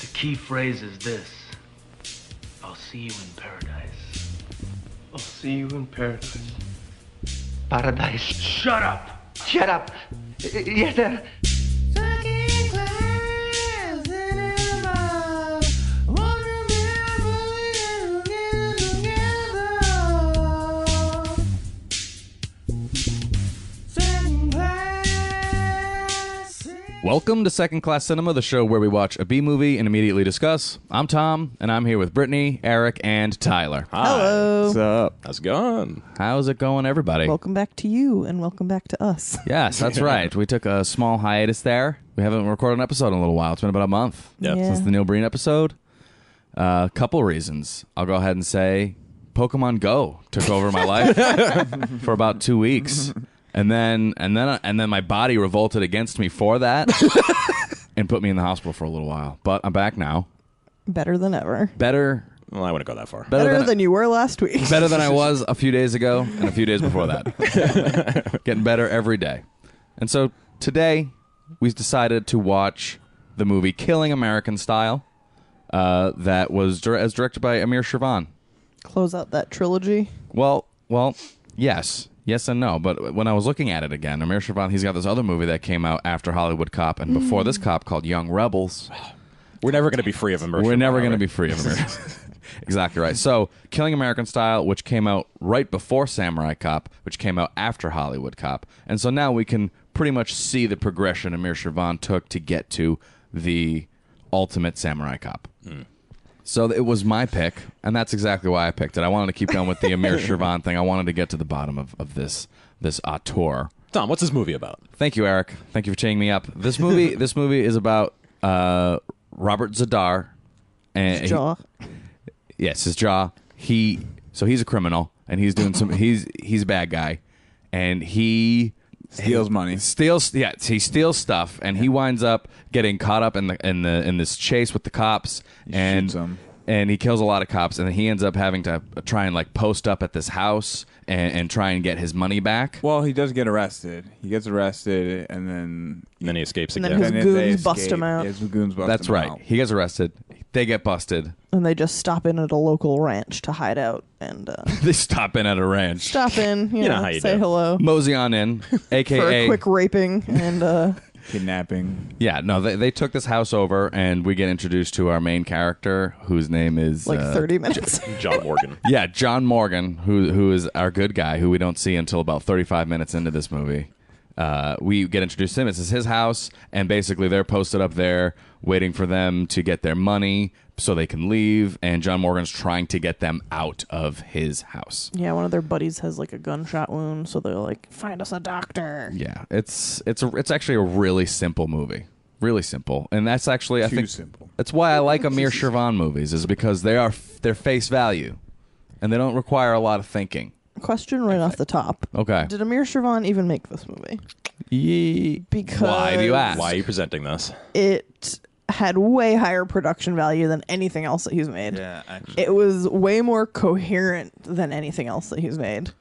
The key phrase is this. I'll see you in paradise. I'll see you in paradise. Paradise. Shut up! Shut up. Yes, sir. Second class cinema. Won't you be together? Second class cinema. Welcome to Second Class Cinema, the show where we watch a B movie and immediately discuss. I'm Tom, and I'm here with Brittany, Eric, and Tyler. Hello. What's up? How's it going? How's it going, everybody? Welcome back to you, and welcome back to us. Yes, that's right. We took a small hiatus there. We haven't recorded an episode in a little while. It's been about a month Yep. Yeah. since the Neil Breen episode. A couple reasons. I'll go ahead and say Pokemon Go took over my life for about 2 weeks. And then my body revolted against me for that and put me in the hospital for a little while. But I'm back now. Better than ever. Better Well, I wouldn't go that far. Better than you were last week. better than I was a few days ago and a few days before that. Getting better every day. And so today we decided to watch the movie Killing American Style that was directed by Amir Shervan. Close out that trilogy. Well, yes. Yes and no. But when I was looking at it again, Amir Shervan, he's got this other movie that came out after Hollywood Cop and before this cop called Young Rebels. We're never going to be free of immersion. We're never going to be free of Amir. Exactly right. So, Killing American Style, which came out right before Samurai Cop, which came out after Hollywood Cop. And so now we can pretty much see the progression Amir Shervan took to get to the ultimate Samurai Cop. So it was my pick, and that's exactly why I picked it. I wanted to keep going with the Amir Shervan thing. I wanted to get to the bottom of this auteur. Tom, what's this movie about? Thank you, Eric. Thank you for chaining me up. This movie is about Robert Zadar. And Jaw. Yes, his jaw. He's a criminal, and he's doing some. He's a bad guy, and he Steals money. He steals stuff, and he winds up getting caught up in this chase with the cops, and shoots 'em. and he kills a lot of cops, and then he ends up having to try and like post up at this house and try and get his money back. Well, he does get arrested. He gets arrested, and then And then he escapes And then again. his they goons bust escape. him out. Yeah, his goons bust That's him right. out. He gets arrested. They get busted. And they just stop in at a local ranch to hide out and They stop in at a ranch. stop in, you know know, how you say do. hello Mosey on in, for a.k.a. a quick raping and Kidnapping. Yeah, no, they took this house over, and we get introduced to our main character, whose name is like 30 minutes. John Morgan. Yeah, John Morgan, who is our good guy, who we don't see until about 35 minutes into this movie. We get introduced to him. This is his house, and basically they're posted up there waiting for them to get their money so they can leave, and John Morgan's trying to get them out of his house. Yeah, one of their buddies has like a gunshot wound, so they're like, "Find us a doctor." Yeah, it's actually a really simple movie. Really simple. And that's actually, I Too think, simple. that's why I like Amir Shervan movies, is because they're face value, and they don't require a lot of thinking. Question right off the top. Okay. Did Amir Shervan even make this movie? Because Why do you ask? Why are you presenting this? it had way higher production value than anything else that he's made. Yeah, actually. It was way more coherent than anything else that he's made.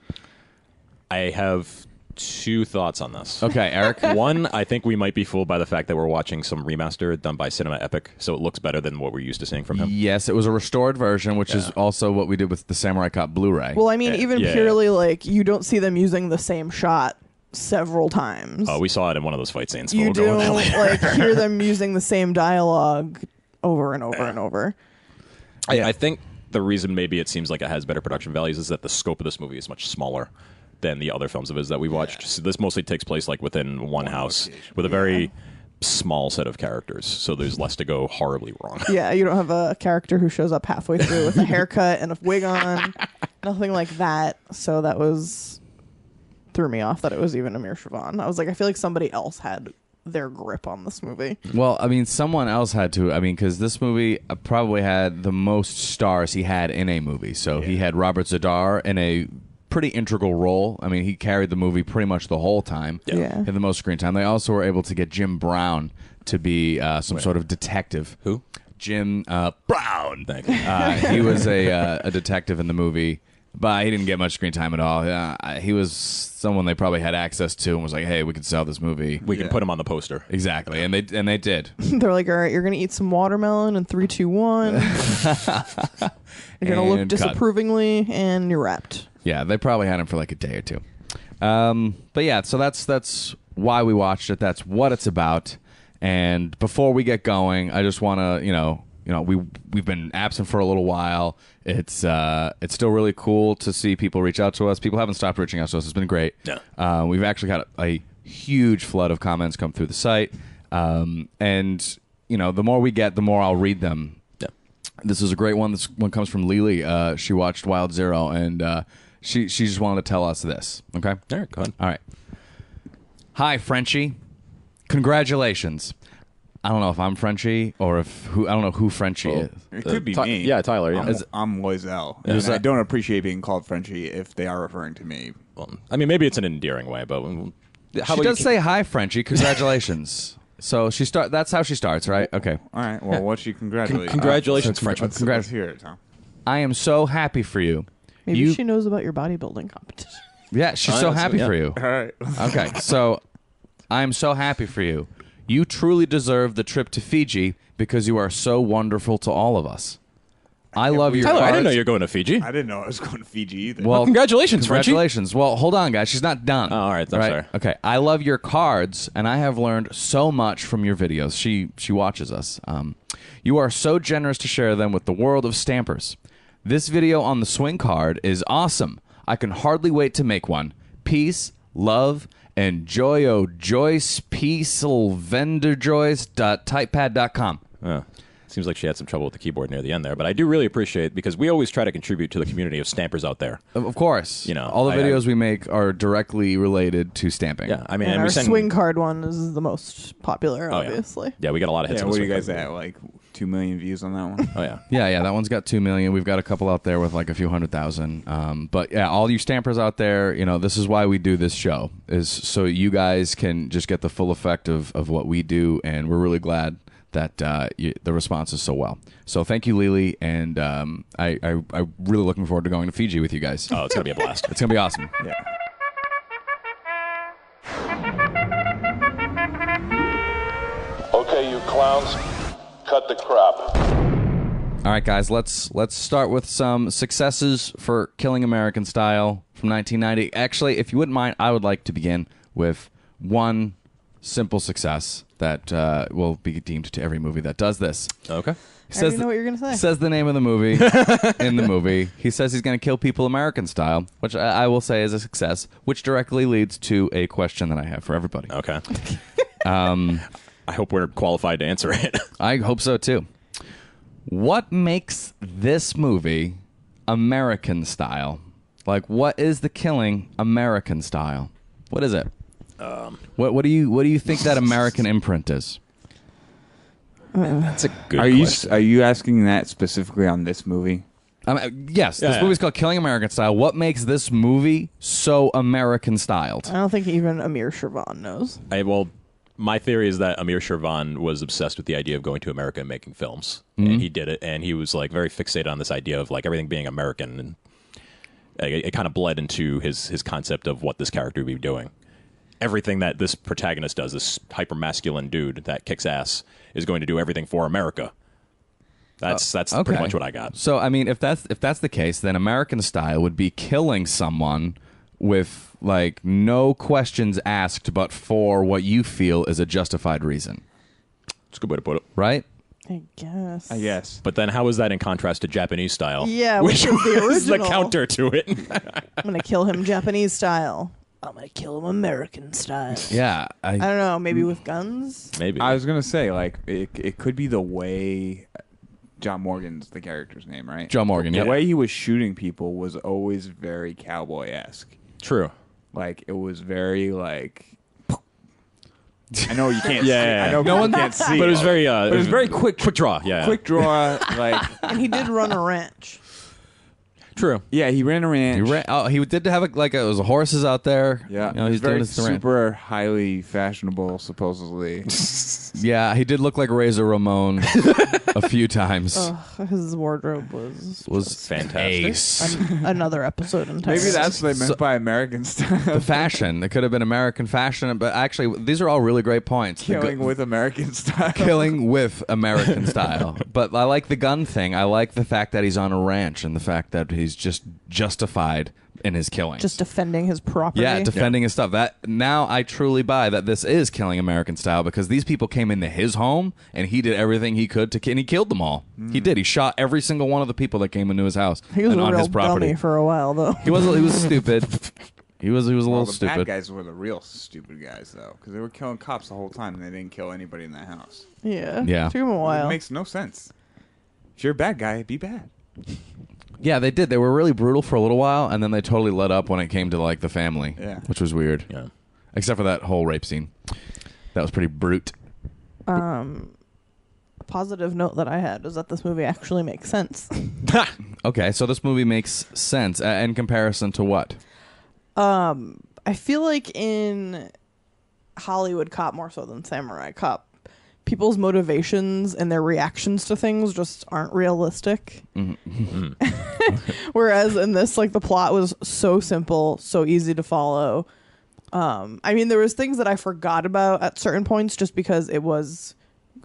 I have two thoughts on this. Okay, Eric. One, I think we might be fooled by the fact that we're watching some remaster done by Cinema Epic, so it looks better than what we're used to seeing from him. Yes, it was a restored version, which is also what we did with the Samurai Cop Blu-ray. Well, I mean, even yeah. purely like you don't see them using the same shot several times. Oh, we saw it in one of those fight scenes. but You we'll go with that don't later. like hear them using the same dialogue over and over and over. I think the reason maybe it seems like it has better production values is that the scope of this movie is much smaller than the other films of his that we watched. So this mostly takes place like within one house with a very small set of characters, so there's less to go horribly wrong. Yeah, you don't have a character who shows up halfway through with a haircut and a wig on. Nothing like that. So that threw me off that it was even Amir Shervan. I was like, I feel like somebody else had their grip on this movie. Well, I mean, someone else had to. I mean, because this movie probably had the most stars he had in a movie. So he had Robert Zadar in a pretty integral role. I mean, he carried the movie pretty much the whole time. Yeah. Had the most screen time. They also were able to get Jim Brown to be some sort of detective. Who? Jim Brown. Thank you. He was a detective in the movie. But he didn't get much screen time at all. Yeah, he was someone they probably had access to and was like, "Hey, we could sell this movie. We can put him on the poster." Exactly, and they did. They're like, all right, you're gonna eat some watermelon in 3, 2, 1. You're gonna look And cut. disapprovingly, and you're wrapped. Yeah, they probably had him for like a day or two. But yeah, so that's why we watched it. That's what it's about. And before we get going, I just want to, we've been absent for a little while. It's still really cool to see people reach out to us. People haven't stopped reaching out to us. It's been great. Yeah. We've actually got a huge flood of comments come through the site. And the more we get, the more I'll read them. Yeah. This is a great one. This one comes from Lily. She watched Wild Zero, and she just wanted to tell us this. Okay? All right, go ahead. All right. Hi, Frenchie. Congratulations. I don't know if I'm Frenchie or I don't know who Frenchie is. It could be me. Yeah, Tyler. Yeah. I'm Loisel. And I don't appreciate being called Frenchie if they are referring to me. Well, I mean, maybe it's an endearing way, but She does say hi, Frenchie. Congratulations. So that's how she starts, right? Okay. All right. Well, what's she congratulating? Congratulations, so Frenchman. Let's hear it, Tom. I am so happy for you. Maybe she knows about your bodybuilding competition. Yeah, she's Oh, so yeah, happy yeah. for you. All right. Okay, so I am so happy for you. You truly deserve the trip to Fiji because you are so wonderful to all of us. I love your Tyler, I cards. didn't know you were going to Fiji. I didn't know I was going to Fiji either. Well, congratulations, Frenchie. Congratulations. Well, hold on, guys. She's not done. Oh, all right. I'm sorry. Okay. I love your cards, and I have learned so much from your videos. She watches us. You are so generous to share them with the world of stampers. This video on the swing card is awesome. I can hardly wait to make one. Peace, love, and joyo joyce peacevenderjoyce.typepad.com. Seems like she had some trouble with the keyboard near the end there, but I do really appreciate it because we always try to contribute to the community of stampers out there. Of course. All the videos we make are directly related to stamping. Yeah, I mean, And we our send, swing card one is the most popular, Oh, yeah. obviously. Yeah, we got a lot of hits. yeah, on what the are you swing guys card. at? Like 2 million views on that one? Oh yeah. Yeah, that one's got 2 million. We've got a couple out there with like a few 100,000. But yeah, all you stampers out there, this is why we do this show, is so you guys can just get the full effect of what we do, and we're really glad that the response is so well. So thank you, Lily, and I'm really looking forward to going to Fiji with you guys. Oh, it's gonna be a blast. It's gonna be awesome. Yeah. Okay, you clowns, cut the crap. All right, guys, let's start with some successes for Killing American Style from 1990. Actually, if you wouldn't mind, I would like to begin with one simple success that will be deemed to every movie that does this. Okay. I already know what you're going to say. Says the name of the movie in the movie. He says he's going to kill people American style, which I will say is a success, which directly leads to a question that I have for everybody. Okay. I hope we're qualified to answer it. I hope so, too. What makes this movie American style? Like, what is the killing American style? What is it? What do you think that American imprint is? That's a good question. Are you asking that specifically on this movie? Yes, this Yeah. movie's called Killing American Style. What makes this movie so American styled? I don't think even Amir Shervan knows. My theory is that Amir Shervan was obsessed with the idea of going to America and making films, and he did it. And he was like very fixated on this idea of like everything being American, and it kind of bled into his concept of what this character would be doing. Everything that this protagonist does, this hyper masculine dude that kicks ass, is going to do everything for America. That's pretty much what I got. So, I mean, if that's the case, then American style would be killing someone with like no questions asked, but for what you feel is a justified reason. That's a good way to put it. Right? I guess. I guess. But then, how is that in contrast to Japanese style? Yeah, which is the is the original. counter to it. I'm going to kill him Japanese style. I'm going to kill him American style. Yeah. I don't know, maybe with guns? Maybe. I was gonna say like it could be the way John Morgan's the character's name, right? John Morgan, The yeah. way he was shooting people was always very cowboy-esque. True. Like it was very like. I know you can't. Yeah, see. yeah, yeah. I know No one can't see. But it was very. But it was very quick. Quick draw. Yeah. Quick draw. Like And he did run a ranch. True. Yeah, he ran a ranch. He did have it was horses out there. Yeah, you know, he's very doing his ranch. super highly fashionable, supposedly. Yeah, he did look like Razor Ramon a few times. His wardrobe was Fantastic. Ace. another episode entirely. Maybe that's what they meant by American style. The fashion. It could have been American fashion, but actually, these are all really great points. Killing with American style. Killing with American style. But I like the gun thing. I like the fact that he's on a ranch and the fact that he's just justified in his killing. just defending his property. Yeah, defending his stuff. That now I truly buy that this is killing American style because these people came into his home and he did everything he could and he killed them all. He did. He shot every single one of the people that came into his house He was and a on real his property. dummy for a while, though. He was stupid. He was a little The stupid. bad guys were the real stupid guys, though, because they were killing cops the whole time and they didn't kill anybody in that house. Yeah. Yeah. Took him a It while. makes no sense. If you're a bad guy, be bad. Yeah, they did. They were really brutal for a little while, and then they totally let up when it came to like the family, Yeah. which was weird. Yeah. Except for that whole rape scene. That was pretty brute. Positive note that I had is that this movie actually makes sense. Okay, so this movie makes sense in comparison to what? I feel like in Hollywood Cop more so than Samurai Cop, people's motivations and their reactions to things just aren't realistic. Whereas in this, like, the plot was so simple, so easy to follow. I mean, there was things that I forgot about at certain points just because it was,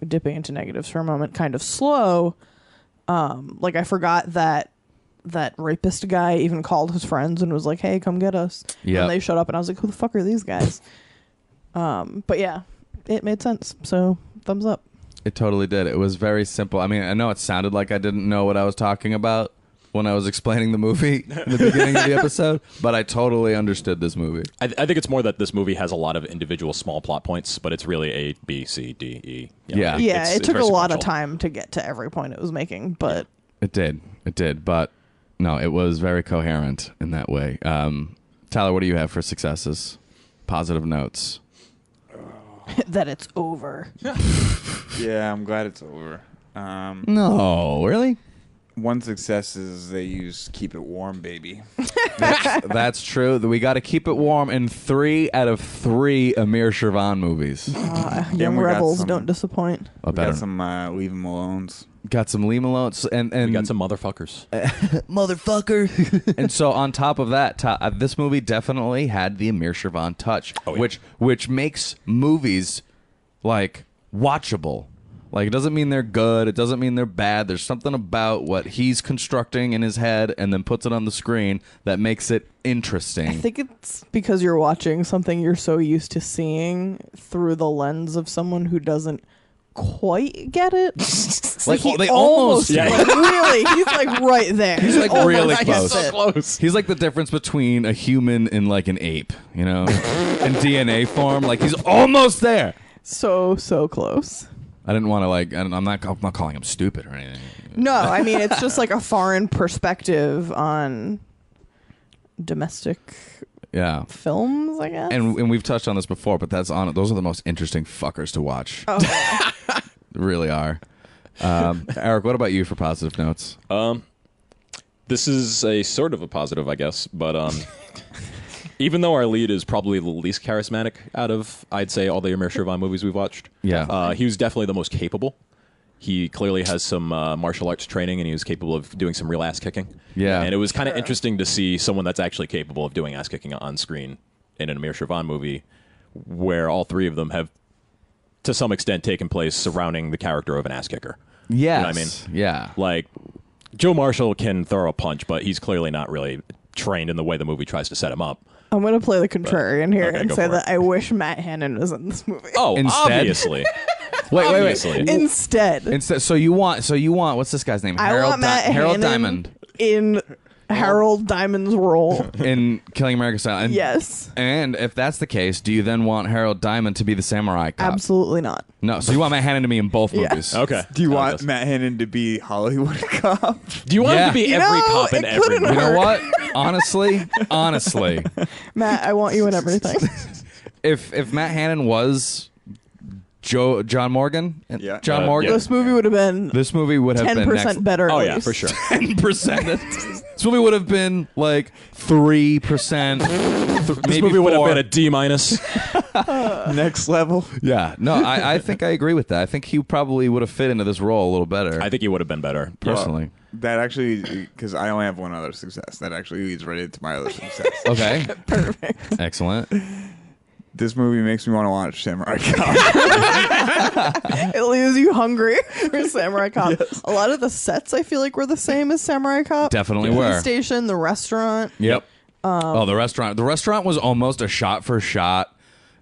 dipping into negatives for a moment, kind of slow. Like, I forgot that rapist guy even called his friends and was like, hey, come get us. Yep. And they showed up and I was like, who the fuck are these guys? But yeah, it made sense. So thumbs up. It totally did. It was very simple. I mean, I know it sounded like I didn't know what I was talking about when I was explaining the movie in the beginning of the episode, but I totally understood this movie. I think it's more that this movie has a lot of individual small plot points, but it's really A, B, C, D, E. You know, Yeah. Yeah, it's it took a very lot of sequential. time to get to every point it was making, but It did, but no, it was very coherent in that way. Tyler, what do you have for successes? Positive notes. that it's over. Yeah, I'm glad it's over. No, really? One success is they use "Keep It Warm, Baby." That's true. We got to keep it warm in 3 out of 3 Amir Shervan movies. Young we got Rebels some- don't disappoint. I We better. got some Leave 'Em Alones. Got some Lee Malones and We got some motherfuckers. motherfucker. And so on top of that, this movie definitely had the Amir Shervan touch, Oh, yeah. which makes movies like watchable. Like, it doesn't mean they're good. It doesn't mean they're bad. There's something about what he's constructing in his head and then puts it on the screen that makes it interesting. I think it's because you're watching something you're so used to seeing through the lens of someone who doesn't quite get it. Like, he they almost like, really, he's like right there. He's like really close. So close. He's like the difference between a human and like an ape, you know, in DNA form. Like, he's almost there. So close. I didn't want to I'm not calling him stupid or anything. No, I mean it's just like a foreign perspective on domestic Yeah. films, I guess. And we've touched on this before, but those are the most interesting fuckers to watch. Oh, They really are. Eric, what about you for positive notes? This is a sort of a positive, I guess, but even though our lead is probably the least charismatic out of, I'd say, all the Amir Shervan movies we've watched, he was definitely the most capable. He clearly has some martial arts training, and he was capable of doing some real ass kicking. Yeah. And it was kind of interesting to see someone that's actually capable of doing ass kicking on screen in an Amir Shervan movie, where all 3 of them have, to some extent, taken place surrounding the character of an ass kicker. Yes. You know what I mean? Yeah. Like, Joe Marshall can throw a punch, but he's clearly not really trained in the way the movie tries to set him up. I'm going to play the contrarian here Okay, and go say for that it. I wish Matt Hannon was in this movie. Oh, Instead- obviously. Wait. Obviously. Instead, So you want what's this guy's name? I want Matt Harold Hannon Diamond in Harold Diamond's role. in Killing American Style. And, Yes. And if that's the case, do you then want Harold Diamond to be the samurai cop? Absolutely not. No. So you want Matt Hannon to be in both Yeah. movies? Okay. Do you I want guess. Matt Hannon to be Hollywood Cop? Do you want him Yeah. to be You every know, cop in it every couldn't movie? You know what? Honestly, Matt, I want you in everything. if Matt Hannon was John Morgan. Yeah. John Morgan. This movie would have been This movie would have been 10% better. Oh at yeah, least. for sure. 10%. This movie would have been like 3%. This movie would have been a D minus. Next level. Yeah. No, I think I agree with that. I think he probably would have fit into this role a little better. I think he would have been better. personally. That actually, because I only have one other success. That actually leads right into my other success. Okay. Perfect. Excellent. This movie makes me want to watch Samurai Cop. It leaves you hungry for Samurai Cop. A lot of the sets I feel like were the same as Samurai Cop. Definitely The were. police station, the restaurant. Yep. The restaurant. The restaurant was almost a shot for shot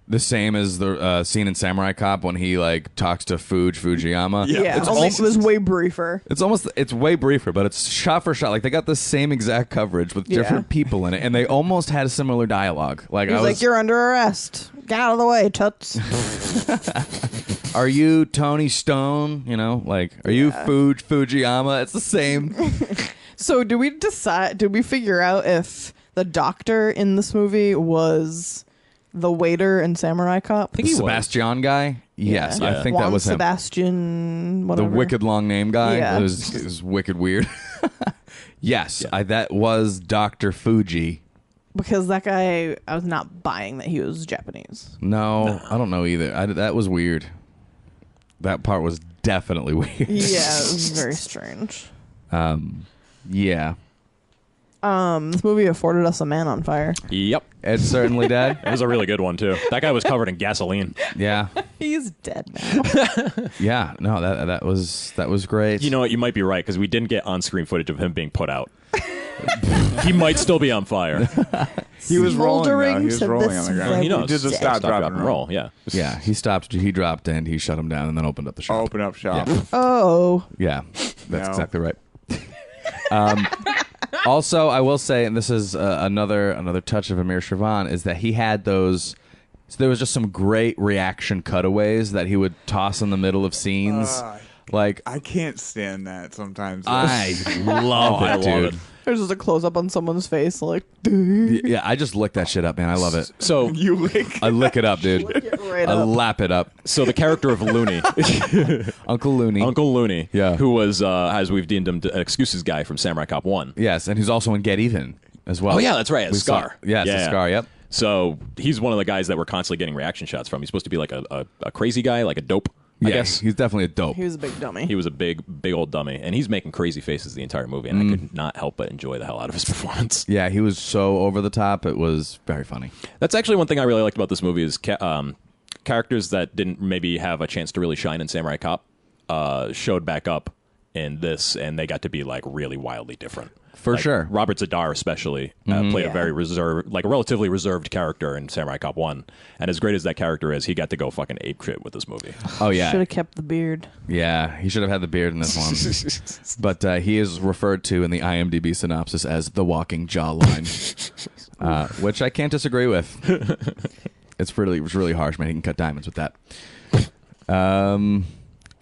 the same as the scene in Samurai Cop when he like talks to Fujiyama. Yeah, It's only almost, it was way briefer. it's way briefer, but it's shot for shot. Like they got the same exact coverage with different people in it, and they almost had a similar dialogue. Like He was like, "You're under arrest. Get out of the way, toots." are you Tony Stone? You know, like, are you Fujiyama? It's the same. So, did we figure out if the doctor in this movie was the waiter in Samurai Cop? The Sebastian guy? Yes, Yeah. I think Juan that was him. Sebastian, The whatever. wicked long name guy. Yeah. It was wicked weird. Yes, that was Dr. Fuji. Because that guy, I was not buying that he was Japanese. No, I don't know either. that was weird. That part was definitely weird. Yeah, it was very strange. Yeah. This movie afforded us a man on fire. Yep. It certainly did. It was a really good one too. That guy was covered in gasoline. Yeah. He's dead now. Yeah. No, that was great. You know what? You might be right because we didn't get on-screen footage of him being put out. He might still be on fire. He was rolling, though. Smoldering He was to rolling this on the ground. very He knows. He did the stop, drop, and roll. Yeah. Yeah, he dropped and he shut him down and then opened up the shop. Open up shop. Yeah. Oh. Yeah, that's No. exactly right. Also, I will say, and this is another touch of Amir Shervan, is that he had those. So there was just some great reaction cutaways that he would toss in the middle of scenes. Like I can't stand that sometimes. I love it, dude. There's just a close up on someone's face, like, Yeah, I just lick that shit up, man. I love it. So You lick. I lick it up, dude. right I up. lap it up. So the character of Looney, Uncle Looney. Uncle Looney, Yeah. who was, as we've deemed him, an excuses guy from Samurai Cop 1. Yes, and he's also in Get Even as well. Oh, yeah, that's right, as We saw- Scar. Yes, Yeah, as yeah. Scar, yep. So he's one of the guys that we're constantly getting reaction shots from. He's supposed to be like a crazy guy, like a dope, I Yeah, guess. he's definitely a dope. He was a big dummy. He was a big old dummy, and he's making crazy faces the entire movie, and I could not help but enjoy the hell out of his performance. Yeah, he was so over the top. It was very funny. That's actually one thing I really liked about this movie is characters that didn't maybe have a chance to really shine in Samurai Cop showed back up in this, and they got to be like really wildly different. For Like, sure. Robert Zadar especially played a very reserved, like a relatively reserved character in Samurai Cop 1. And as great as that character is, he got to go fucking apeshit with this movie. Oh, yeah. Should have kept the beard. Yeah, he should have had the beard in this one. But he is referred to in the IMDb synopsis as the walking jawline, which I can't disagree with. It was really harsh, man. He can cut diamonds with that.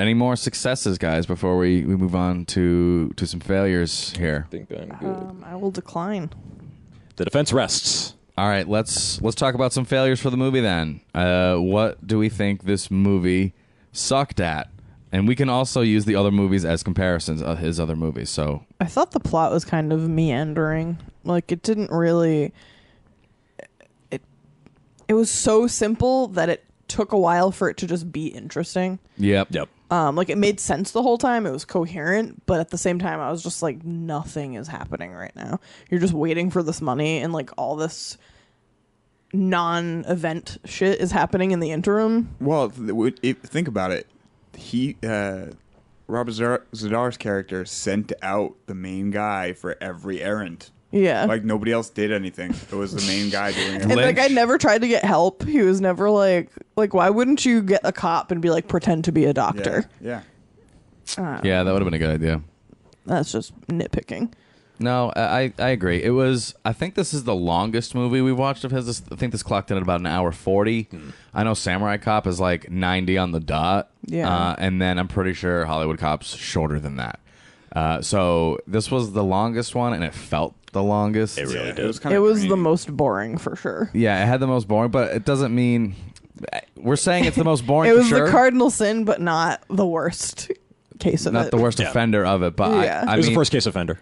Any more successes, guys, before we move on to some failures here? I think I'm good. I will decline. The defense rests. All right, let's talk about some failures for the movie then. What do we think this movie sucked at? And we can also use the other movies as comparisons of his other movies. So I thought the plot was kind of meandering. Like, it didn't really... It was so simple that it took a while for it to just be interesting. Yep. Like, it made sense the whole time. It was coherent, but at the same time, I was just like, nothing is happening right now. You're just waiting for this money, and like all this non-event shit is happening in the interim. Well, think about it. Robert Zadar's character sent out the main guy for every errand. Yeah. Like nobody else did anything. It was the main guy doing and everything. the guy never tried to get help. He was never like, why wouldn't you get a cop and be like, pretend to be a doctor? Yeah. Yeah, that would have been a good idea. That's just nitpicking. No, I agree. It was. I think this is the longest movie we watched of his. I think this clocked in at about an hour 40. I know Samurai Cop is like 90 on the dot. Yeah. And then I'm pretty sure Hollywood Cop's shorter than that. So this was the longest one, and it felt the longest. It really did. It was, kind It of was the grainy. most boring for sure. Yeah, it had the most boring, but it doesn't mean We're saying it's the most boring. It was for sure. the cardinal sin, but not the worst case of Not it. the worst Yeah. offender of it, but Yeah. I It was mean, the first case offender.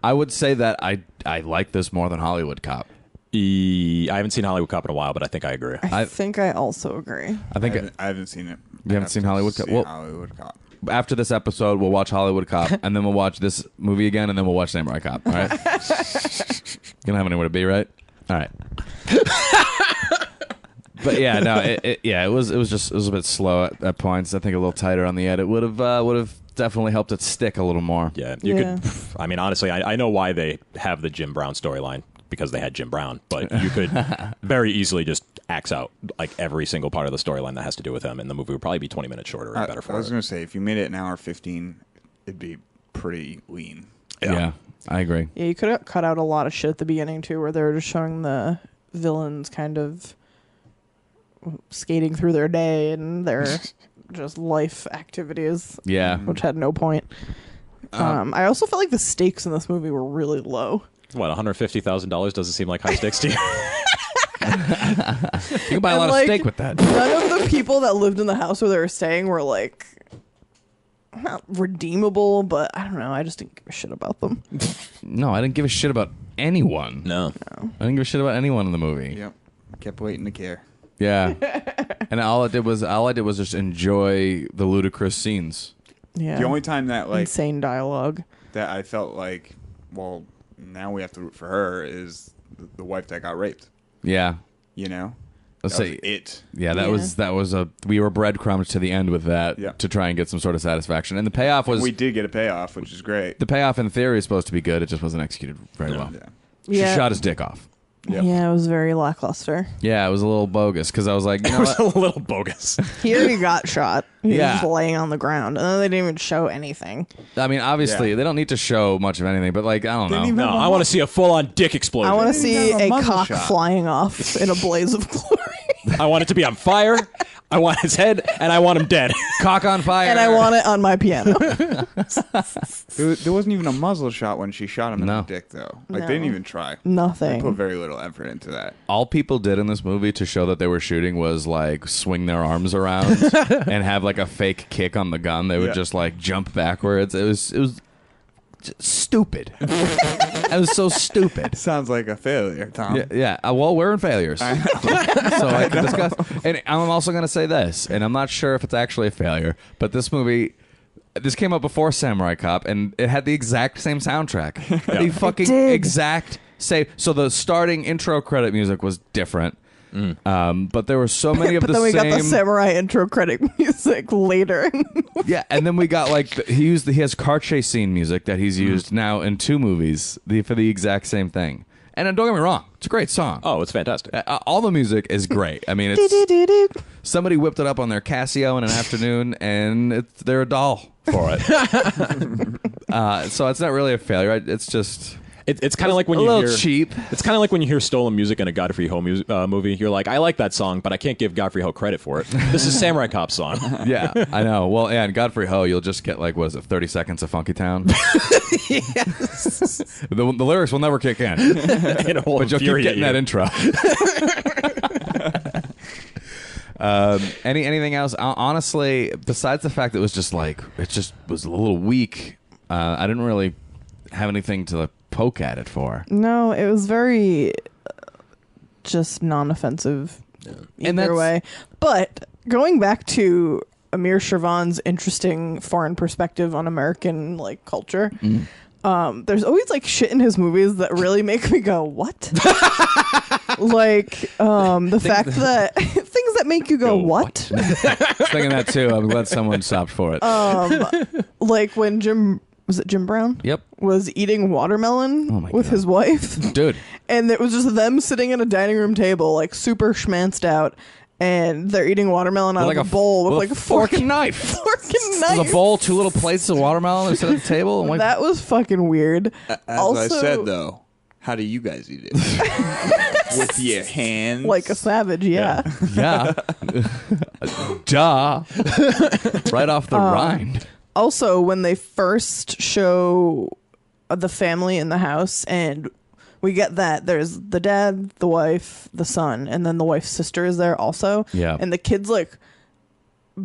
I would say that I like this more than Hollywood Cop. I haven't seen Hollywood Cop in a while, but I think I agree. I think I also agree. I think I haven't seen it. You haven't seen Hollywood Cop? See Well- Hollywood Cop. after this episode, we'll watch Hollywood Cop, and then we'll watch this movie again, and then we'll watch Samurai Cop. All right? You don't have anywhere to be, right? All right. But yeah, no, it was a bit slow at points. I think a little tighter on the end. It would have definitely helped it stick a little more. Yeah, you Yeah. could. I mean, honestly, I know why they have the Jim Brown storyline because they had Jim Brown, but you could very easily just axe out like every single part of the storyline that has to do with him, and the movie would probably be 20 minutes shorter and better I for was it. going to say, if you made it an hour 15, it'd be pretty lean. Yeah, I agree. Yeah, you could have cut out a lot of shit at the beginning too, where they were just showing the villains kind of skating through their day and their just life activities, Yeah. which had no point. I also felt like the stakes in this movie were really low. What, $150,000 doesn't seem like high stakes to you? You can buy a And, lot like, of steak with that. None of the people that lived in the house where they were staying were like not redeemable, but I don't know. I just didn't give a shit about them. No, I didn't give a shit about anyone. No. I didn't give a shit about anyone in the movie. Yep. Kept waiting to care. Yeah. And all I did was just enjoy the ludicrous scenes. Yeah, The only time that insane dialogue. that I felt like, well, now we have to root for her is the wife that got raped. Yeah. You know, Let's That say was it. Yeah, that Yeah. was we were breadcrumbs to the end with that Yeah. to try and get some sort of satisfaction. And the payoff was We did get a payoff, which is great. the payoff in theory is supposed to be good. It just wasn't executed very well. Yeah. She Yeah. shot his dick off. Yep. Yeah, it was very lackluster. Yeah, it was a little bogus because I was like, you know It was what? a little bogus. He already got shot. He Yeah. was just laying on the ground, and then they didn't even show anything. I mean, obviously Yeah. they don't need to show much of anything, but like I don't know. Didn't even- No, I want to see a full-on dick explosion. I want to didn't see have a a muzzle cock shot. flying off in a blaze of glory, I want it to be on fire. I want his head, and I want him dead. Cock on fire. and I want it on my piano. There wasn't even a muzzle shot when she shot him in No. the dick, though. Like, No. they didn't even try. They Nothing. put very little effort into that. All people did in this movie to show that they were shooting was like swing their arms around and have like a fake kick on the gun. They would Yeah. just like jump backwards. It was just stupid. It was so stupid. Sounds like a failure, Tom. Yeah. Well, we're in failures, so I can discuss. And I'm also going to say this, and I'm not sure if it's actually a failure, but this movie. This came out before Samurai Cop, and it had the exact same soundtrack. The fucking did. exact same. So the starting intro credit music was different, but there were so many of but the then we same. got the samurai intro credit music later. Yeah, and then we got like he has car chase scene music that he's used now in 2 movies for the exact same thing. And don't get me wrong, it's a great song. Oh, it's fantastic. All the music is great. I mean, it's somebody whipped it up on their Casio in an afternoon, and they're a doll for it. So it's not really a failure. It's just It's kind of like when a you little hear cheap. It's kind of like when you hear stolen music in a Godfrey Ho movie. You're like, I like that song, but I can't give Godfrey Ho credit for it. This is Samurai Cop's song. Yeah, I know. Well, yeah, and Godfrey Ho, you'll just get like, what is it, 30 seconds of Funky Town? Yes. The lyrics will never kick in, It will but you'll keep infuriate getting you. that intro. Anything else? Honestly, besides the fact that it was just like it just was a little weak, I didn't really have anything to poke at it for. No, it was very just non-offensive And either that's- way. But going back to Amir Shervan's interesting foreign perspective on American like culture, there's always like shit in his movies that really make me go, "What?" Like the fact that things that make you go, "What?" I was thinking that too. I'm glad someone stopped for it. Like when Jim Brown? Yep. Was eating watermelon Oh my with God. his wife. Dude, And it was just them sitting at a dining room table, like super schmanced out, and they're eating watermelon out like of a bowl with like a fork and knife. fork and There's knife. a bowl, 2 little plates of watermelon. They sit at the table. And That was fucking weird. As Also, I said, though, how do you guys eat it? With your hands? like a savage, yeah. yeah, duh, right off the rind. Also, when they first show the family in the house, and We get that. There's the dad, the wife, the son, and then the wife's sister is there also. Yeah. And the kid's like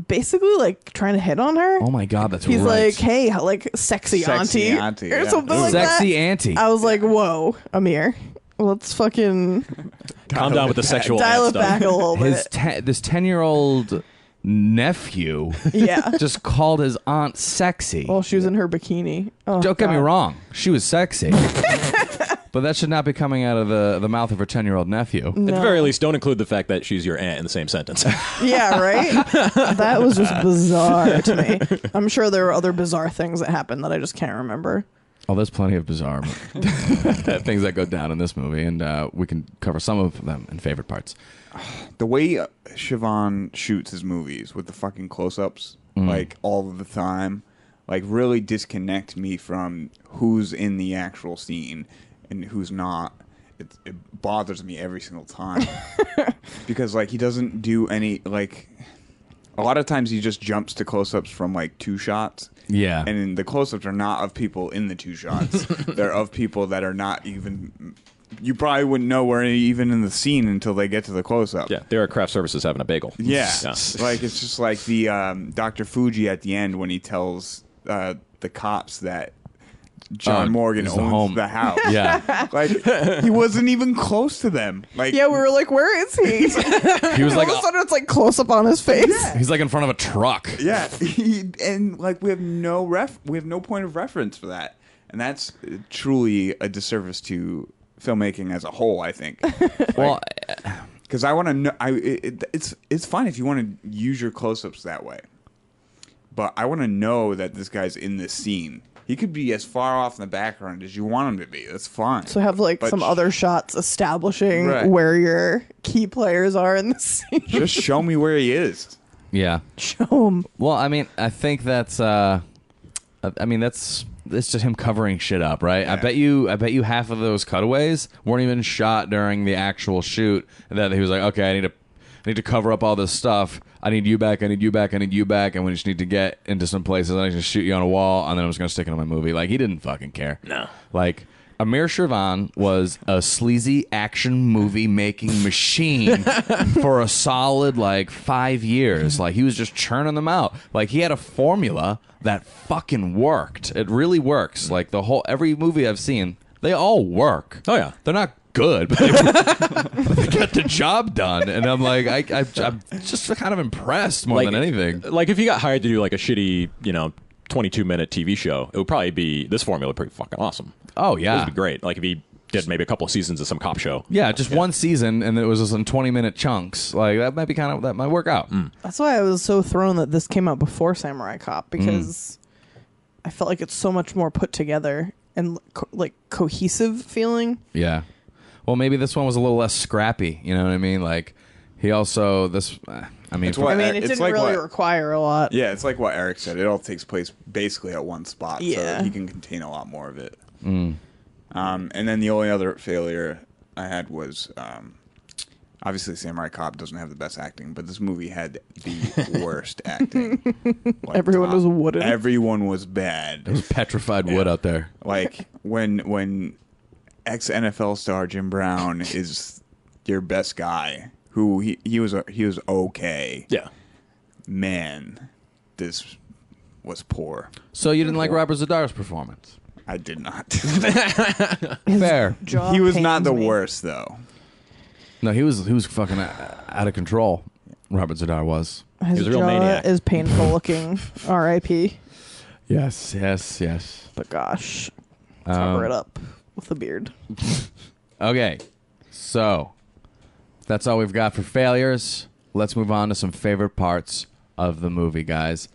basically like trying to hit on her. Oh my God, that's He's right. like, hey, like sexy auntie or something like that. Sexy auntie. I was like, whoa, Amir, let's fucking Calm down with the sexual dial ant it back a stuff. little bit. This 10-year-old nephew Yeah. just called his aunt sexy. Well, she was in her bikini. Oh, Don't get me God. wrong, she was sexy. But that should not be coming out of the mouth of her 10-year-old nephew. At the very least, don't include the fact that she's your aunt in the same sentence. Yeah, right? That was just bizarre to me. I'm sure there were other bizarre things that happened that I just can't remember. Oh, there's plenty of bizarre things that go down in this movie, and we can cover some of them in favorite parts. The way Siobhan shoots his movies with the fucking close-ups, like all of the time, like really disconnect me from who's in the actual scene and who's not. It bothers me every single time because like he doesn't do any like. A lot of times he just jumps to close-ups from like 2 shots. Yeah. And the close-ups are not of people in the 2 shots. They're of people that are not even. You probably wouldn't know we're even in the scene until they get to the close-up. Yeah, they're at craft services having a bagel. Yeah. Like it's just like the Dr. Fuji at the end when he tells the cops that John Morgan owns the house. Yeah. Like he wasn't even close to them. Like Yeah, we were like, where is he? He was like, All of a sudden it's like close up on his face. he's like in front of a truck. yeah, and like we have no point of reference for that, and that's truly a disservice to filmmaking as a whole. I think. Well, Because I want to know. It's fine if you want to use your close-ups that way, but I want to know that this guy's in this scene. He could be as far off in the background as you want him to be. That's fine. So have like But some other shots establishing Right. where your key players are in the scene. Just show me where he is. yeah. Show 'em. Well, I mean, I think that's it's just him covering shit up, right? Yeah. I bet you half of those cutaways weren't even shot during the actual shoot. And that he was like, okay, I need to cover up all this stuff. I need you back. I need you back. I need you back. And we just need to get into some places. I need to shoot you on a wall, and then I'm just gonna stick it on my movie. Like he didn't fucking care. No. Like Amir Shervan was a sleazy action movie making machine for a solid like 5 years. Like he was just churning them out. Like he had a formula that fucking worked. It really works. Like every movie I've seen, they all work. Oh, yeah. They're not good, but they got the job done. And I'm like, I'm just kind of impressed more than anything. Like if you got hired to do like a shitty, 22-minute TV show, it would probably be this formula pretty fucking awesome. Oh It yeah, would be great. Like if he did maybe a couple of seasons of some cop show. yeah, just one season, and it was just in 20-minute chunks. Like that might work out. That's why I was so thrown that this came out before Samurai Cop, because I felt like it's so much more put together and like cohesive feeling. Yeah. Well, maybe this one was a little less scrappy. You know what I mean? Like he also I mean, It's what- I mean, it it's didn't like really what- require a lot. Yeah, it's like what Eric said. It all takes place basically at one spot, Yeah. so he can contain a lot more of it. And then the only other failure I had was obviously Samurai Cop doesn't have the best acting, but this movie had the worst acting. Like, Everyone was wooden. Everyone was bad. there's petrified wood out there. Like when ex-NFL star Jim Brown is your best guy, who he was okay. Yeah. Man, this was poor. So you didn't like Robert Zadar's performance? I did not. Fair. Jaw He was not pains the me. worst though. No, he was fucking out of control. Robert Zadar was. His He was a real jaw maniac. is painful looking. R.I.P. Yes. But gosh, cover it up with a beard. Okay, so that's all we've got for failures. Let's move on to some favorite parts of the movie, guys.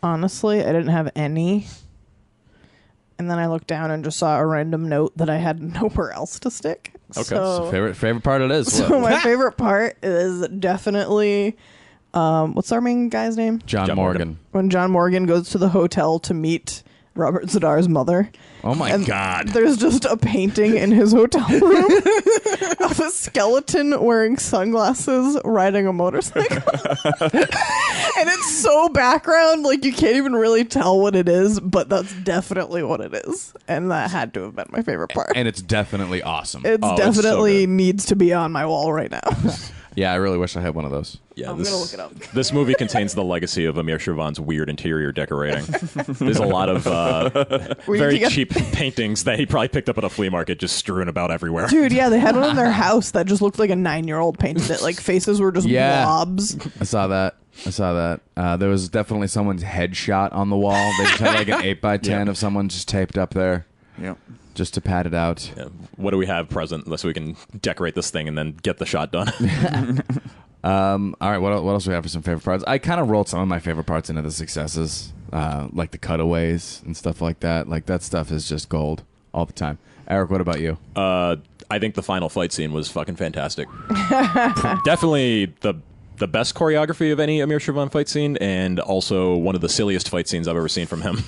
Honestly, I didn't have any. And then I looked down and just saw a random note that I had nowhere else to stick. Okay. So, Favorite part it is. so my favorite part is definitely what's our main guy's name? John John Morgan. Morgan. When John Morgan goes to the hotel to meet Robert Zadar's mother. Oh my And God. There's just a painting in his hotel room of a skeleton wearing sunglasses riding a motorcycle. And it's so background, like you can't even really tell what it is, but that's definitely what it is. And that had to have been my favorite part. And it's definitely awesome. It's so definitely good. needs to be on my wall right now. Yeah, I really wish I had one of those. Yeah, I'm gonna look it up. This movie contains the legacy of Amir Shervan's weird interior decorating. There's a lot of very cheap paintings that he probably picked up at a flea market just strewn about everywhere. Dude, yeah, they had one in their house that just looked like a 9-year-old painted it. Like faces were just blobs. I saw that. There was definitely someone's headshot on the wall. They just had like an 8x10 of someone just taped up there. Yep. Just to pad it out. Yeah. What do we have present so we can decorate this thing and then get the shot done? All right, what else do we have for some favorite parts? I kind of rolled some of my favorite parts into the successes, like the cutaways and stuff like that. Like that stuff is just gold all the time. Eric, what about you? I think the final fight scene was fucking fantastic. Definitely the best choreography of any Amir Shervan fight scene, and also one of the silliest fight scenes I've ever seen from him.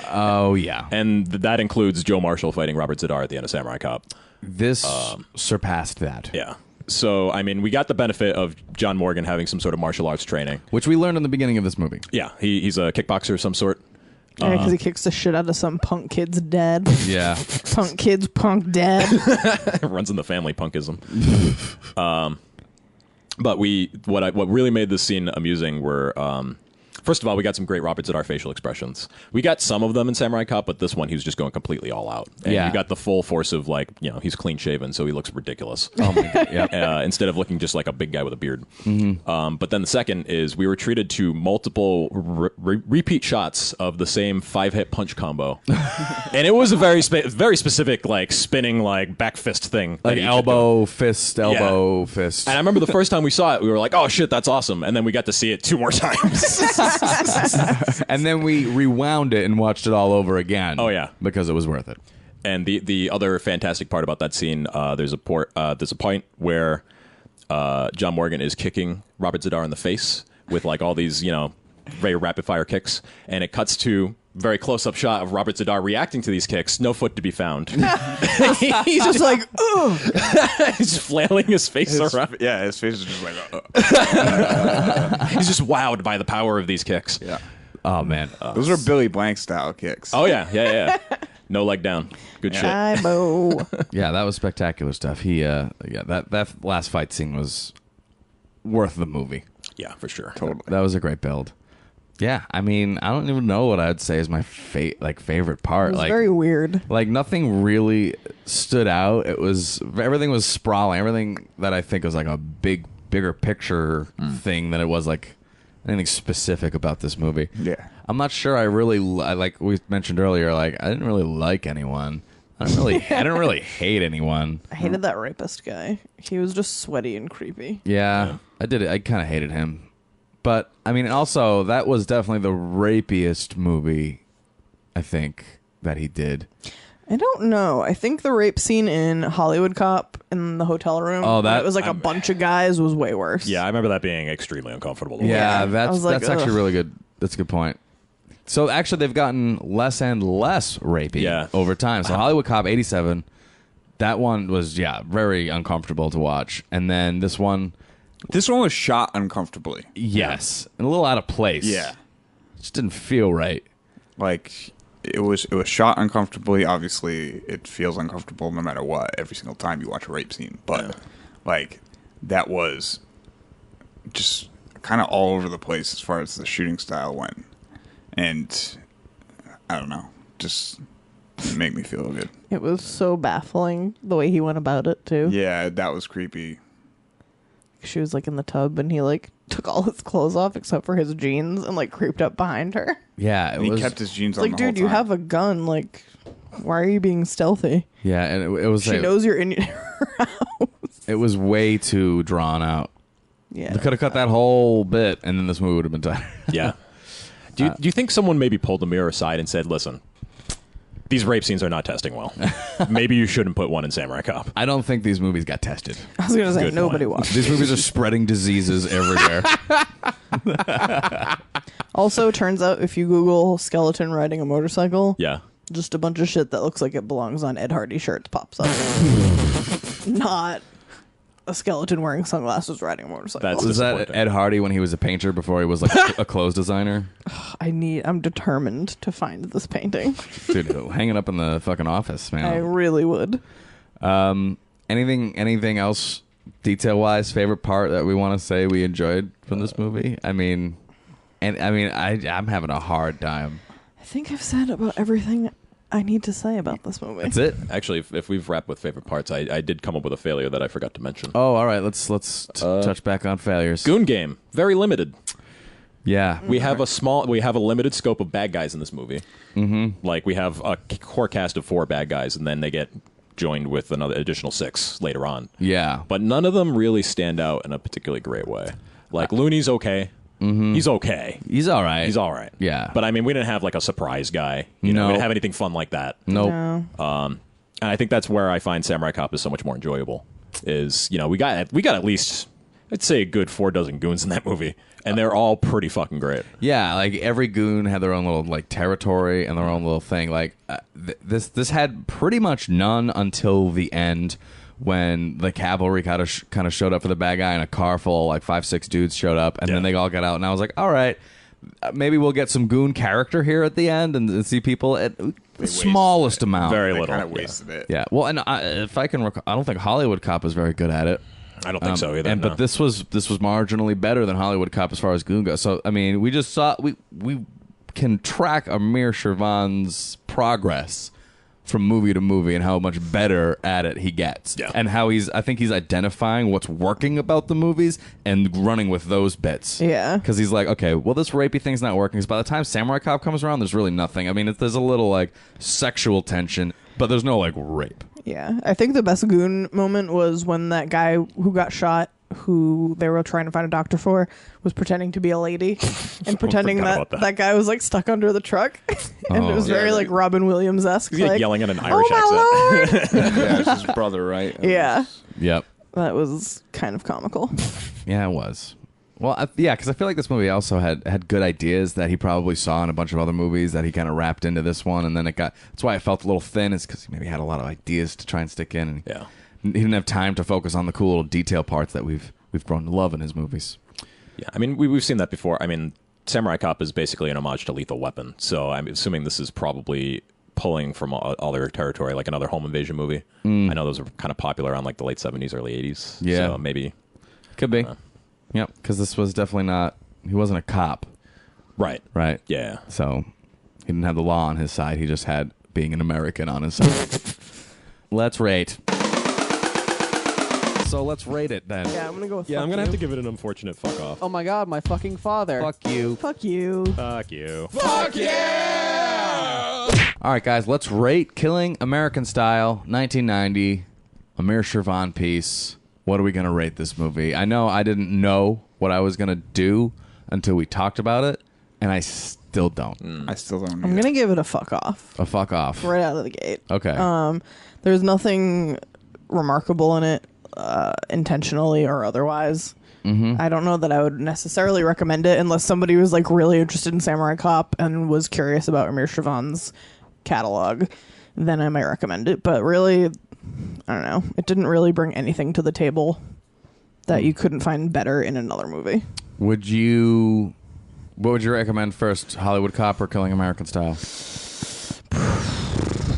Oh, yeah. And that includes Joe Marshall fighting Robert Zadar at the end of Samurai Cop. This surpassed that. Yeah. So, I mean, we got the benefit of John Morgan having some sort of martial arts training. Which we learned in the beginning of this movie. Yeah, he's a kickboxer of some sort. Yeah, because he kicks the shit out of some punk kid's dad. Yeah. Punk kid's punk dad. Runs in the family, punkism. But what really made this scene amusing were, first of all, we got some great Robert Zadar facial expressions. We got some of them in Samurai Cop, but this one he was just going completely all out. And Yeah. you got the full force of, like, he's clean shaven, so he looks ridiculous. Oh my God. Yeah. Instead of looking just like a big guy with a beard. But then the second is we were treated to multiple repeat shots of the same 5-hit punch combo. And it was a very specific, like, spinning, like, back fist thing. Like that he elbow, fist, elbow, fist. and I remember the first time we saw it, we were like, oh, shit, that's awesome. And then we got to see it 2 more times. And then we rewound it and watched it all over again. Oh, yeah. Because it was worth it. And the other fantastic part about that scene, there's a point where John Morgan is kicking Robert Zadar in the face with, like, all these, very rapid-fire kicks. And it cuts to very close-up shot of Robert Zadar reacting to these kicks. No foot to be found. He's just like, ugh. He's flailing his face around. Yeah, his face is just like. He's just wowed by the power of these kicks. Yeah. Oh, man. Those are Billy Blank style kicks. Oh, yeah. No leg down. Good shit. Ibo. Yeah, that was spectacular stuff. That last fight scene was worth the movie. Yeah, for sure. Totally. That was a great build. Yeah, I mean, I don't even know what I'd say is my favorite part. It was Like, very weird. like nothing really stood out. Everything was sprawling. Everything that I think was like a bigger picture thing than it was like anything specific about this movie. Yeah. I'm not sure. Like we mentioned earlier. Like I didn't really like anyone. I didn't really hate anyone. I hated that rapist guy. He was just sweaty and creepy. Yeah. I did it. I kind of hated him. But, I mean, also, that was definitely the rapiest movie, I think, that he did. I don't know. I think the rape scene in Hollywood Cop in the hotel room, it was like a bunch of guys, was way worse. Yeah, I remember that being extremely uncomfortable. Yeah, I was like, that's actually ugh. really good. That's a good point. So, actually, they've gotten less and less rapey over time. So, Hollywood Cop 87, that one was, very uncomfortable to watch. And then this one... This one was shot uncomfortably. Yes. And a little out of place. Yeah. It just didn't feel right. Like it was shot uncomfortably. Obviously, it feels uncomfortable no matter what every single time you watch a rape scene. But like that was just kind of all over the place as far as the shooting style went. And I don't know, just didn't make me feel good. It was so baffling the way he went about it, too. Yeah, that was creepy. She was like in the tub and he like took all his clothes off except for his jeans and like creeped up behind her. Yeah, And he kept his jeans on Like, the whole dude, you time. have a gun. Like, why are you being stealthy? Yeah, and it was She knows you're in her house. it was way too drawn out. Yeah. They could have cut that whole bit, and then this movie would have been done. Yeah. Do you think someone maybe pulled Amir aside and said, listen, these rape scenes are not testing well. Maybe you shouldn't put one in Samurai Cop. I don't think these movies got tested. I was gonna say Good nobody point. watched. These movies are spreading diseases everywhere. Also, turns out if you Google skeleton riding a motorcycle, Yeah. just a bunch of shit that looks like it belongs on Ed Hardy shirts pops up. Not a skeleton wearing sunglasses riding a motorcycle. That's- Was that disappointing. Ed Hardy when he was a painter before he was like a clothes designer? I'm determined to find this painting. Dude, hang it up in the fucking office, man. I really would. Anything else detail wise? Favorite part that we want to say we enjoyed from this movie? I'm having a hard time. I think I've said about everything I need to say about this movie. That's it. Actually, if we've wrapped with favorite parts, I did come up with a failure that I forgot to mention. Oh, all right. Let's touch back on failures. Goon Game, very limited. Yeah, We have a limited scope of bad guys in this movie. Mm-hmm. Like we have a core cast of 4 bad guys, and then they get joined with another additional 6 later on. yeah. But none of them really stand out in a particularly great way. Like Looney's okay. Mm-hmm. He's okay. He's all right. He's all right. Yeah. But I mean, we didn't have like a surprise guy. We didn't have anything fun like that. Nope. No. And I think that's where I find Samurai Cop is so much more enjoyable. Is we got at least, I'd say, a good 4 dozen goons in that movie, and they're all pretty fucking great. Yeah, like every goon had their own little like territory and their own little thing. Like this had pretty much none until the end, when the cavalry kind of showed up for the bad guy in a car full of like 5-6 dudes showed up, and then they all got out, and I was like, all right, maybe we'll get some goon character here at the end and see people at the smallest amount. Very They little. kind of wasted it. Yeah. Well, and if I can recall, I don't think Hollywood Cop is very good at it. I don't think so either. no. But this was marginally better than Hollywood Cop as far as goon goes. So I mean, we just saw we can track Amir Shervan's progress from movie to movie and how much better at it he gets. Yeah. And how I think he's identifying what's working about the movies and running with those bits. Yeah. Because he's like, okay, well, this rapey thing's not working. Because by the time Samurai Cop comes around, there's really nothing. I mean, there's a little like sexual tension, but there's no like rape. Yeah. I think the best goon moment was when that guy who got shot, who they were trying to find a doctor for, was pretending to be a lady and pretending forgot that about that. guy was like stuck under the truck. And it was very like Robin Williams-esque. He's like yelling in an Irish "Oh, my accent. Lord!" Yeah, it's his brother, right? Yeah. Yep. That was kind of comical. Yeah, it was. Well, yeah, because I feel like this movie also had good ideas that he probably saw in a bunch of other movies that he kind of wrapped into this one, and then that's why it felt a little thin, is because he maybe had a lot of ideas to try and stick in, and Yeah. he didn't have time to focus on the cool little detail parts that we've grown to love in his movies. Yeah, I mean, we've seen that before. I mean, Samurai Cop is basically an homage to Lethal Weapon, so I'm assuming this is probably pulling from all their territory, like another home invasion movie. I know those were kind of popular around like the late 70s, early 80s. Yeah. So maybe. Could be. Yep, because this was definitely not... He wasn't a cop, Right. right? Yeah. So he didn't have the law on his side. He just had being an American on his side. Let's rate. So let's rate it then. Yeah, I'm going to go with Yeah, fuck I'm going to you. have to give it an unfortunate fuck off. Oh my god, my fucking father. Fuck you. Fuck you. Fuck you. All right, guys, let's rate Killing American Style, 1990, Amir Shervan piece. What are we going to rate this movie? I know I didn't know what I was going to do until we talked about it, and I still don't. I still don't. I'm going to give it a fuck off A fuck off. right out of the gate. Okay. There's nothing remarkable in it, intentionally or otherwise. I don't know that I would necessarily recommend it unless somebody was like really interested in Samurai Cop and was curious about Amir Shervan's catalog. Then I might recommend it. But really, I don't know. It didn't really bring anything to the table that you couldn't find better in another movie. What would you recommend first, Hollywood Cop or Killing American Style?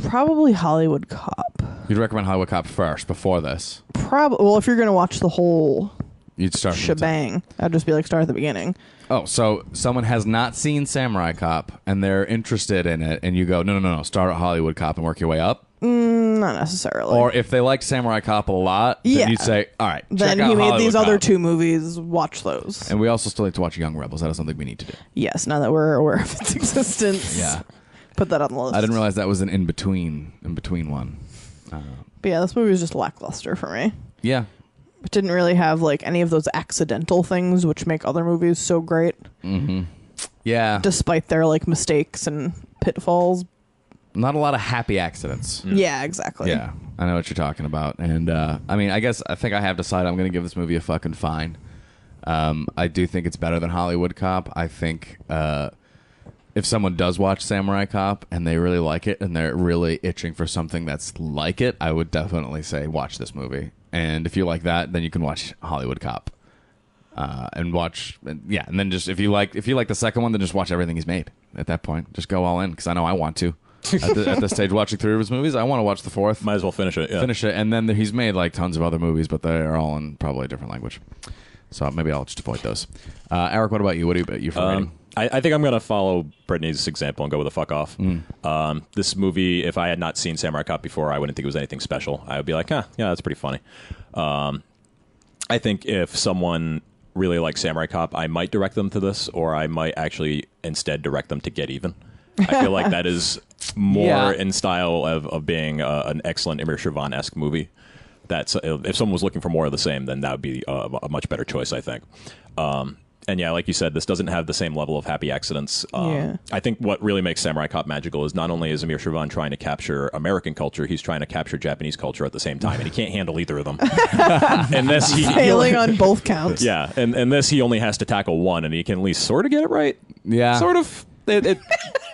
Probably Hollywood Cop. You'd recommend Hollywood Cop first before this. Well, if you're going to watch the whole You'd start from the top. shebang, I'd just be like, start at the beginning. Oh, so someone has not seen Samurai Cop and they're interested in it, and you go, no, start at Hollywood Cop and work your way up? Not necessarily. Or if they like Samurai Cop a lot, then Yeah. you'd say, all right, then check out he made Hollywood these other Cop. 2 movies. Watch those. And we also still need to watch Young Rebels. That is something we need to do. Yes, now that we're aware of its existence. Yeah. Put that on the list. I didn't realize that was an in-between one. But yeah, this movie was just lackluster for me. Yeah. It didn't really have like any of those accidental things which make other movies so great, Yeah. despite their like mistakes and pitfalls. not a lot of happy accidents. Yeah, exactly. Yeah, I know what you're talking about. And I mean, I think I have decided I'm going to give this movie a fucking fine. I do think it's better than Hollywood Cop. I think if someone does watch Samurai Cop and they really like it and they're really itching for something that's like it, I would definitely say watch this movie. And if you like that, then you can watch Hollywood Cop. And then just if you like the second one, then just watch everything he's made. At that point, just go all in, because I know I want to. At this stage, watching 3 of his movies, I want to watch the 4th. Might as well finish it. Yeah. And then he's made like tons of other movies, but they're all in probably a different language. So maybe I'll just avoid those. Eric, what about you? What do you bet you for rating? I think I'm going to follow Brittany's example and go with a fuck off. This movie, if I had not seen Samurai Cop before, I wouldn't think it was anything special. I would be like, yeah, that's pretty funny. I think if someone really likes Samurai Cop, I might direct them to this, or I might actually instead direct them to Get Even. I feel like that is more in style of being an excellent Amir Shervan-esque movie. That's if someone was looking for more of the same, then that would be a much better choice, I think. And yeah, like you said, this doesn't have the same level of happy accidents. I think what really makes Samurai Cop magical is not only is Amir Shervan trying to capture American culture, he's trying to capture Japanese culture at the same time, and he can't handle either of them. And this he failing on both counts. Yeah, and this he only has to tackle one, and he can at least sort of get it right. Yeah, sort of. It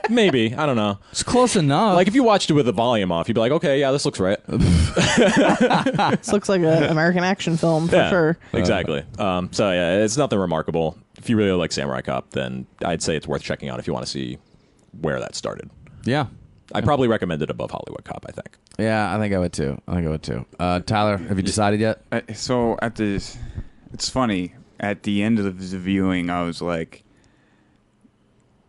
maybe, I don't know. It's close enough. Like if you watched it with the volume off, you'd be like, okay, yeah, this looks right. This looks like an American action film for sure. Exactly. So yeah, it's nothing remarkable. If you really like Samurai Cop, then I'd say it's worth checking out if you want to see where that started. Yeah. I probably recommend it above Hollywood Cop, I think. Yeah, I think I would too. Tyler, have you decided yet? So it's funny. At the end of the viewing, I was like,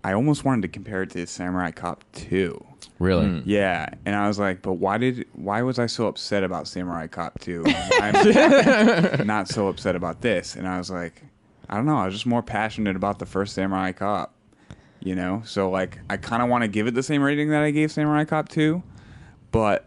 I almost wanted to compare it to Samurai Cop 2. Really? Yeah, and I was like, but why was I so upset about Samurai Cop 2? I'm not so upset about this. And I was like, I don't know, I was just more passionate about the first Samurai Cop, you know? So like, I kind of want to give it the same rating that I gave Samurai Cop 2, but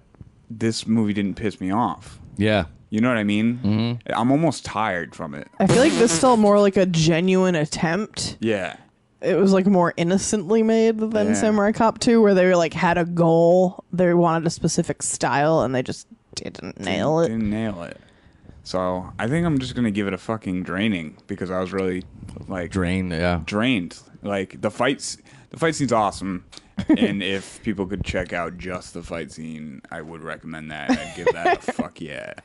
this movie didn't piss me off. Yeah. You know what I mean? Mm-hmm. I'm almost tired from it. I feel like this felt more like a genuine attempt. Yeah. It was like more innocently made than Samurai Cop 2, where they were like had a goal, they wanted a specific style, and they just didn't nail it. Didn't nail it. So I think I'm just gonna give it a fucking draining, because I was really like drained. Like the fight scene's awesome, and if people could check out just the fight scene, I would recommend that. I'd give that a fuck yeah.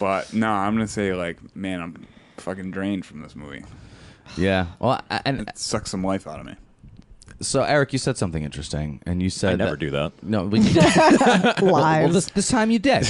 But no, I'm gonna say like, man, I'm fucking drained from this movie. Yeah. Well, and it sucks some life out of me. So, Eric, you said something interesting, and you said I never do that. No, but you did. Live. Well, this time you did.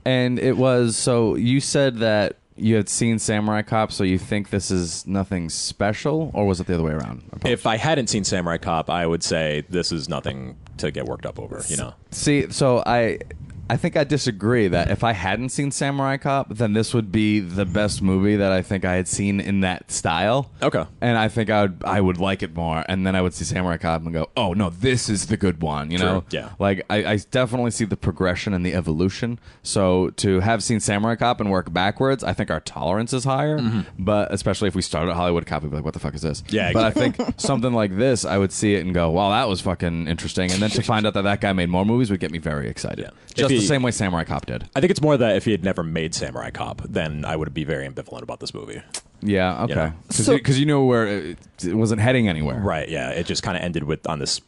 And it was, so you said that you had seen Samurai Cop, so you think this is nothing special, or was it the other way around? If I hadn't seen Samurai Cop, I would say this is nothing to get worked up over, you know? See, so I think I disagree that if I hadn't seen Samurai Cop, then this would be the best movie that I think I had seen in that style. Okay. And I think I would like it more, and then I would see Samurai Cop and go, oh, no, this is the good one, you know? Yeah. Like, I definitely see the progression and the evolution. So to have seen Samurai Cop and work backwards, I think our tolerance is higher, but especially if we started at Hollywood Cop, we'd be like, what the fuck is this? Yeah, But I think something like this, I would see it and go, wow, that was fucking interesting. And then to find out that guy made more movies would get me very excited. Yeah. Just the same way Samurai Cop did. I think it's more that if he had never made Samurai Cop, then I would be very ambivalent about this movie. Yeah, okay. You Because you know where it wasn't heading anywhere. Right, yeah. It just kind of ended on this,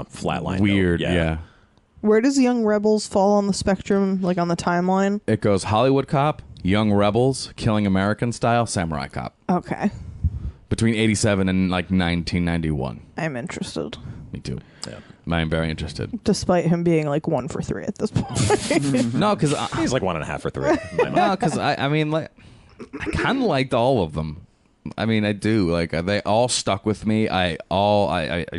flat line. Weird, note. yeah. Where does Young Rebels fall on the spectrum, like on the timeline? It goes Hollywood Cop, Young Rebels, Killing American Style, Samurai Cop. Okay. Between 87 and like 1991. I'm interested. Me too. Yeah. I am very interested. Despite him being like 1 for 3 at this point. No, because he's like 1.5 for 3. In my mind. No, because I mean, like, I kind of liked all of them. I mean, I do. Like, they all stuck with me. I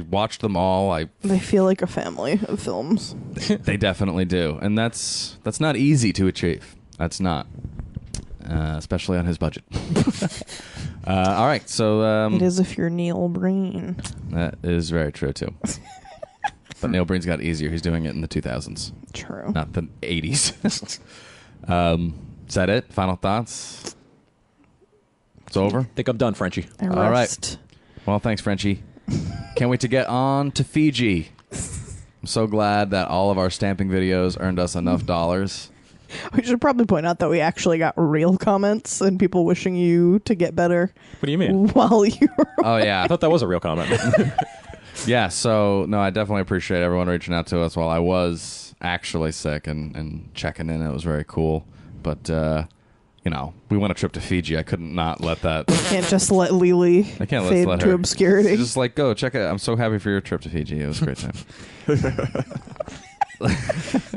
watched them all. They feel like a family of films. They definitely do, and that's not easy to achieve. That's not, especially on his budget. All right, so it is if you're Neil Breen. That is very true too. But Neil Breen's got easier. He's doing it in the 2000s. True. Not the 80s. Is that it? Final thoughts? It's over? I think I'm done, Frenchie. All right. Well, thanks, Frenchie. Can't wait to get on to Fiji. so glad that all of our stamping videos earned us enough dollars. We should probably point out that we actually got real comments and people wishing you to get better. What do you mean? While you were Oh, yeah. I thought that was a real comment. Yeah, so, no, I definitely appreciate everyone reaching out to us while I was actually sick and checking in. It was very cool. But, you know, we went a trip to Fiji. I couldn't not let that... can't just let Lily I can't fade let to her. obscurity. Just like, go, check it out. I'm so happy for your trip to Fiji. It was a great time.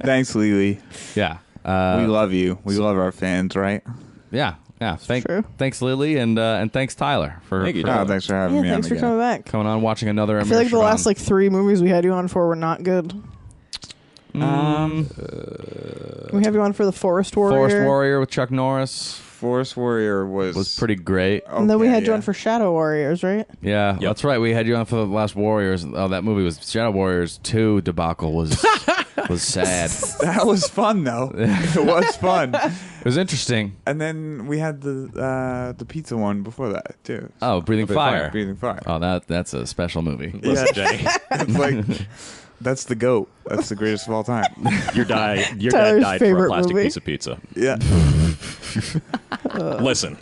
Thanks, Lily. Yeah. We love you. We love our fans, right? Yeah. True. Thanks, Lily, and thanks, Tyler, for, Thank you, for Tyler. Oh, thanks for having Yeah, me thanks on for again. coming back. coming on, watching another I Amir feel like the Shervan. last 3 movies we had you on for were not good. We have you on for The Forest Warrior. Forest Warrior with Chuck Norris Forest Warrior was pretty great. And then we Okay, had you yeah. on for Shadow Warriors, right? Yeah, that's right. We had you on for the last Warriors. Oh, that movie was Shadow Warriors 2 debacle was sad. That was fun though. It was fun. It was interesting. And then we had the pizza one before that too. Oh, Breathing Fire. Breathing Fire. Oh, that's a special movie. Listen, Jenny, It's like that's the GOAT. That's the greatest of all time. your dad Tyler's died for a favorite plastic movie. piece of pizza. Yeah. Listen,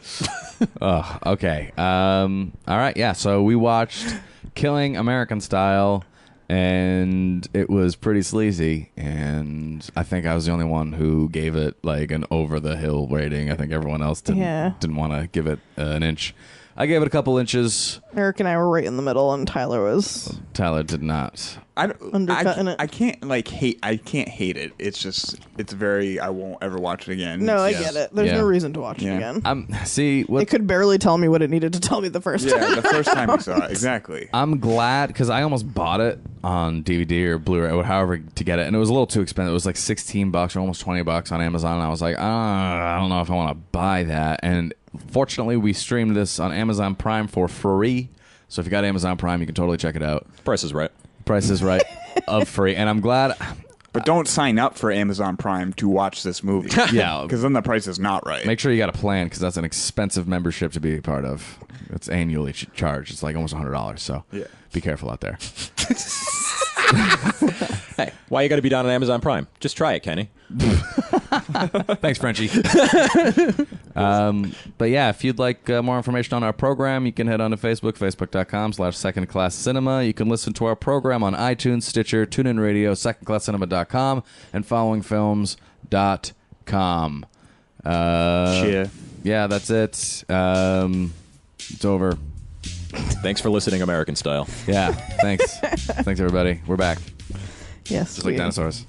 Oh, okay. All right. Yeah. So we watched Killing American Style, and it was pretty sleazy. And I think I was the only one who gave it like an over the hill rating. I think everyone else didn't want to give it an inch. I gave it a couple inches. Eric and I were right in the middle, and Tyler was. Tyler did not. Undercutting it. I can't hate. I can't hate it. It's just it's very. I won't ever watch it again. No, I It's- get it. There's Yeah. no reason to watch it Yeah. again. See what It could barely tell me what it needed to tell me the first time. Yeah, the first time we saw it, exactly. I'm glad because I almost bought it on DVD or Blu-ray or however to get it, and it was a little too expensive. It was like $16 or almost $20 on Amazon. And I was like, I don't know if I want to buy that. And fortunately, we streamed this on Amazon Prime for free. So if you got Amazon Prime, you can totally check it out. Price is right. Price is right of free, and I'm glad. But don't sign up for Amazon Prime to watch this movie. Yeah, Because then the price is not right. make sure you got a plan because that's an expensive membership to be a part of. It's annually charged. It's like almost $100. So Yeah. be careful out there. Hey, why you got to be down on Amazon Prime? Just try it, Kenny. Thanks, Frenchie. But yeah, if you'd like more information on our program, you can head on to Facebook, facebook.com/secondclasscinema. You can listen to our program on iTunes, Stitcher, TuneIn Radio, secondclasscinema.com, and followingfilms.com. Cheer. Yeah, that's it. It's over. Thanks for listening, American Style. Yeah, thanks. Thanks, everybody. We're back. Yes. Just like dinosaurs.